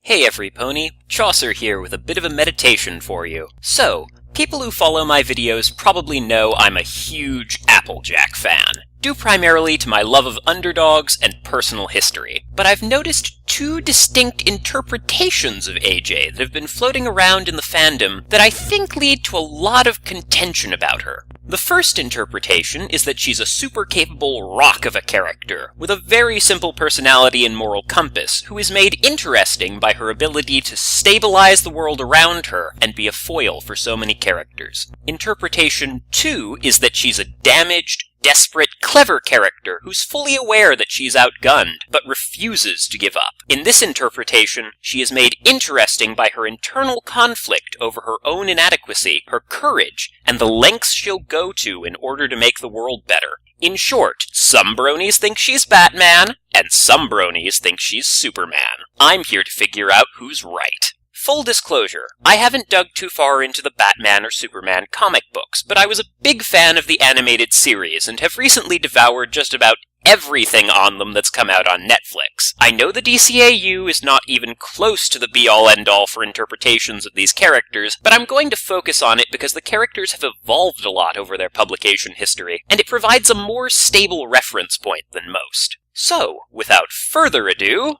Hey everypony, Chaucer here with a bit of a meditation for you. So, people who follow my videos probably know I'm a huge Applejack fan, due primarily to my love of underdogs and personal history. But I've noticed two distinct interpretations of AJ that have been floating around in the fandom that I think lead to a lot of contention about her. The first interpretation is that she's a super capable rock of a character, with a very simple personality and moral compass, who is made interesting by her ability to stabilize the world around her and be a foil for so many characters. Interpretation 2 is that she's a damaged, desperate, clever character who's fully aware that she's outgunned, but refuses to give up. In this interpretation, she is made interesting by her internal conflict over her own inadequacy, her courage, and the lengths she'll go to in order to make the world better. In short, some bronies think she's Batman, and some bronies think she's Superman. I'm here to figure out who's right. Full disclosure, I haven't dug too far into the Batman or Superman comic books, but I was a big fan of the animated series and have recently devoured just about everything on them that's come out on Netflix. I know the DCAU is not even close to the be-all end-all for interpretations of these characters, but I'm going to focus on it because the characters have evolved a lot over their publication history, and it provides a more stable reference point than most. So, without further ado,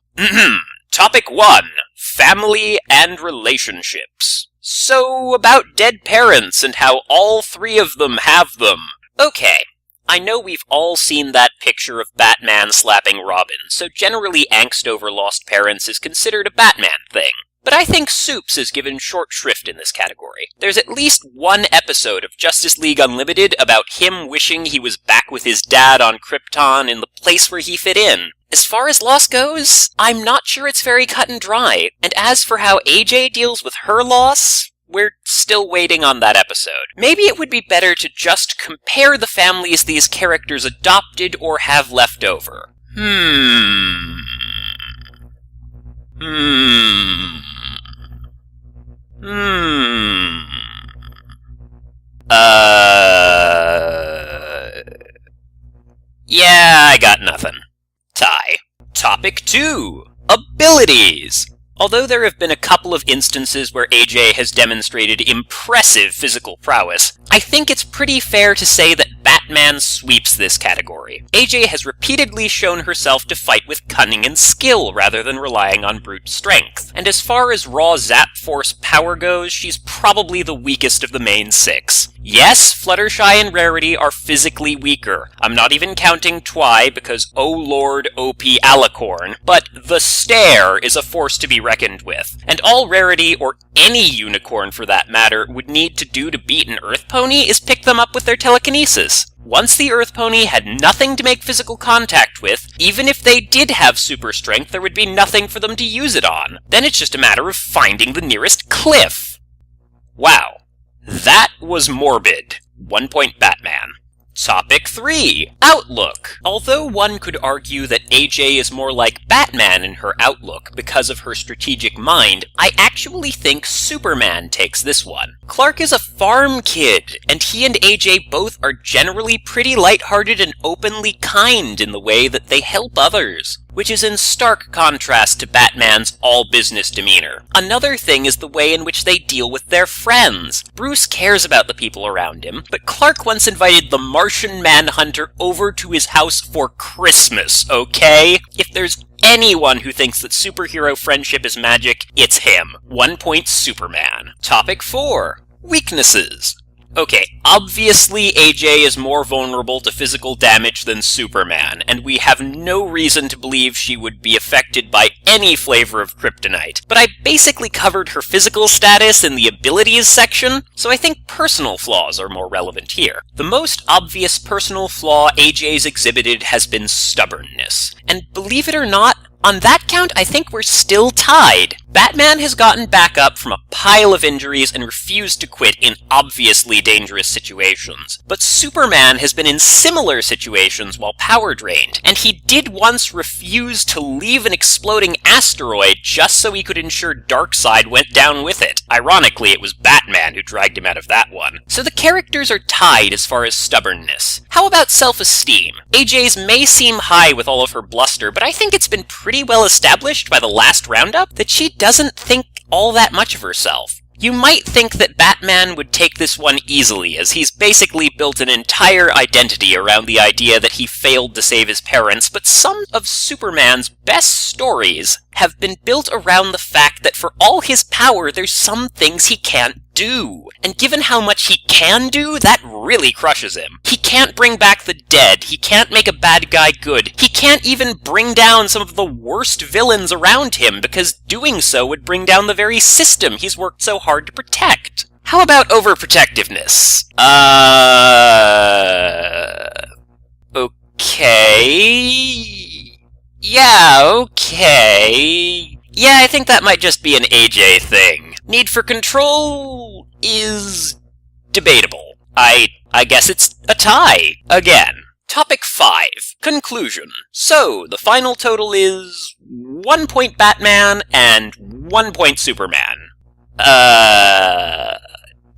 Topic 1. Family and relationships. So, about dead parents and how all three of them have them. Okay, I know we've all seen that picture of Batman slapping Robin, so generally angst over lost parents is considered a Batman thing. But I think Supes is given short shrift in this category. There's at least one episode of Justice League Unlimited about him wishing he was back with his dad on Krypton in the place where he fit in. As far as loss goes, I'm not sure it's very cut and dry, and as for how AJ deals with her loss, we're still waiting on that episode. Maybe it would be better to just compare the families these characters adopted or have left over. Yeah, I got nothing. Tie. Topic 2. Abilities. Although there have been a couple of instances where AJ has demonstrated impressive physical prowess, I think it's pretty fair to say that Batman sweeps this category. AJ has repeatedly shown herself to fight with cunning and skill rather than relying on brute strength, and as far as raw Zap Force power goes, she's probably the weakest of the main 6. Yes, Fluttershy and Rarity are physically weaker. I'm not even counting Twy because oh lord OP Alicorn, but the Stare is a force to be reckoned with, and all Rarity, or any unicorn for that matter, would need to do to beat an Earth Pony is pick them up with their telekinesis. Once the Earth Pony had nothing to make physical contact with, even if they did have super strength, there would be nothing for them to use it on. Then it's just a matter of finding the nearest cliff. Wow. That was morbid. 1 point Batman. Topic 3. Outlook. Although one could argue that AJ is more like Batman in her outlook because of her strategic mind, I actually think Superman takes this one. Clark is a farm kid, and he and AJ both are generally pretty lighthearted and openly kind in the way that they help others, which is in stark contrast to Batman's all-business demeanor. Another thing is the way in which they deal with their friends. Bruce cares about the people around him, but Clark once invited the Martian Manhunter over to his house for Christmas, okay? If there's anyone who thinks that superhero friendship is magic, it's him. 1 point Superman. Topic 4. Weaknesses. Okay, obviously AJ is more vulnerable to physical damage than Superman, and we have no reason to believe she would be affected by any flavor of kryptonite. But I basically covered her physical status in the abilities section, so I think personal flaws are more relevant here. The most obvious personal flaw AJ's exhibited has been stubbornness. And believe it or not, on that count, I think we're still tied. Batman has gotten back up from a pile of injuries and refused to quit in obviously dangerous situations. But Superman has been in similar situations while power drained, and he did once refuse to leave an exploding asteroid just so he could ensure Darkseid went down with it. Ironically, it was Batman who dragged him out of that one. So the characters are tied as far as stubbornness. How about self-esteem? AJ's may seem high with all of her bluster, but I think it's been pretty well established by the last roundup that she doesn't think all that much of herself. You might think that Batman would take this one easily, as he's basically built an entire identity around the idea that he failed to save his parents, but some of Superman's best stories have been built around the fact that for all his power, there's some things he can't do. And given how much he can do, that really crushes him. He can't bring back the dead, he can't make a bad guy good, he can't even bring down some of the worst villains around him, because doing so would bring down the very system he's worked so hard to protect. How about overprotectiveness? Okay... Yeah, okay... Yeah, I think that might just be an AJ thing. Need for control is... debatable. I guess it's a tie, again. Topic 5. Conclusion. So, the final total is 1 point Batman and 1 point Superman.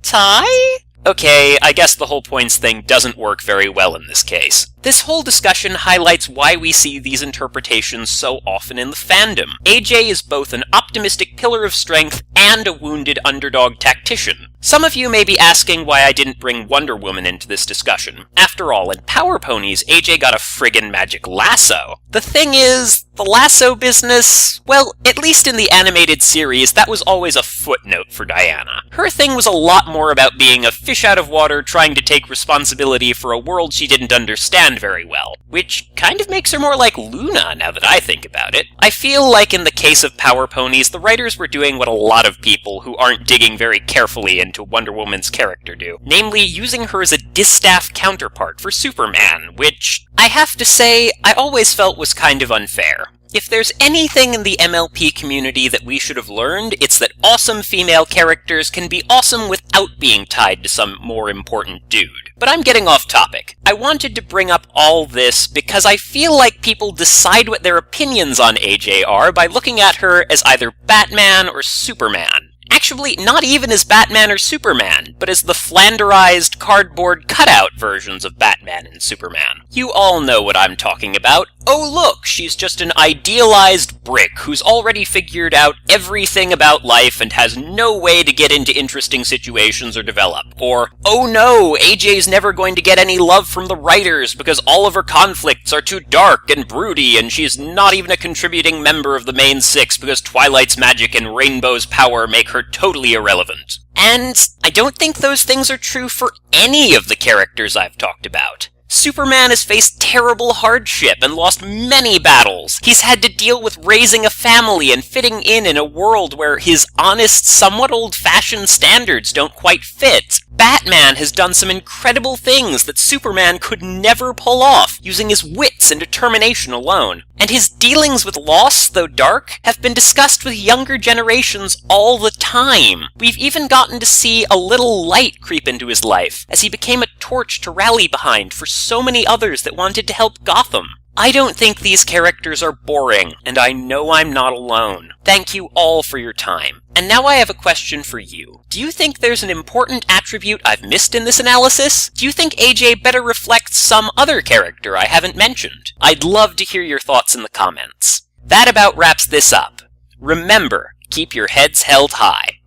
Tie? Okay, I guess the whole points thing doesn't work very well in this case. This whole discussion highlights why we see these interpretations so often in the fandom. AJ is both an optimistic pillar of strength and a wounded underdog tactician. Some of you may be asking why I didn't bring Wonder Woman into this discussion. After all, in Power Ponies, AJ got a friggin' magic lasso. The thing is, the lasso business, well, at least in the animated series, that was always a footnote for Diana. Her thing was a lot more about being a fish out of water trying to take responsibility for a world she didn't understand very well, which kind of makes her more like Luna now that I think about it. I feel like in the case of Power Ponies, the writers were doing what a lot of people who aren't digging very carefully into Wonder Woman's character do, namely using her as a distaff counterpart for Superman, which, I have to say, I always felt was kind of unfair. If there's anything in the MLP community that we should have learned, it's that awesome female characters can be awesome without being tied to some more important dude. But I'm getting off topic. I wanted to bring up all this because I feel like people decide what their opinions on AJ are by looking at her as either Batman or Superman. Actually, not even as Batman or Superman, but as the flanderized, cardboard cutout versions of Batman and Superman. You all know what I'm talking about. Oh look, she's just an idealized brick who's already figured out everything about life and has no way to get into interesting situations or develop. Or, oh no, AJ's never going to get any love from the writers because all of her conflicts are too dark and broody and she's not even a contributing member of the main six because Twilight's magic and Rainbow's power make her totally irrelevant. And I don't think those things are true for any of the characters I've talked about. Superman has faced terrible hardship and lost many battles. He's had to deal with raising a family and fitting in a world where his honest, somewhat old-fashioned standards don't quite fit. Batman has done some incredible things that Superman could never pull off, using his wits and determination alone. And his dealings with loss, though dark, have been discussed with younger generations all the time. We've even gotten to see a little light creep into his life, as he became a torch to rally behind for so many others that wanted to help Gotham. I don't think these characters are boring, and I know I'm not alone. Thank you all for your time. And now I have a question for you. Do you think there's an important attribute I've missed in this analysis? Do you think AJ better reflects some other character I haven't mentioned? I'd love to hear your thoughts in the comments. That about wraps this up. Remember, keep your heads held high.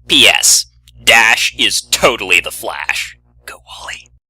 P.S. Dash is totally the Flash. Go Wally.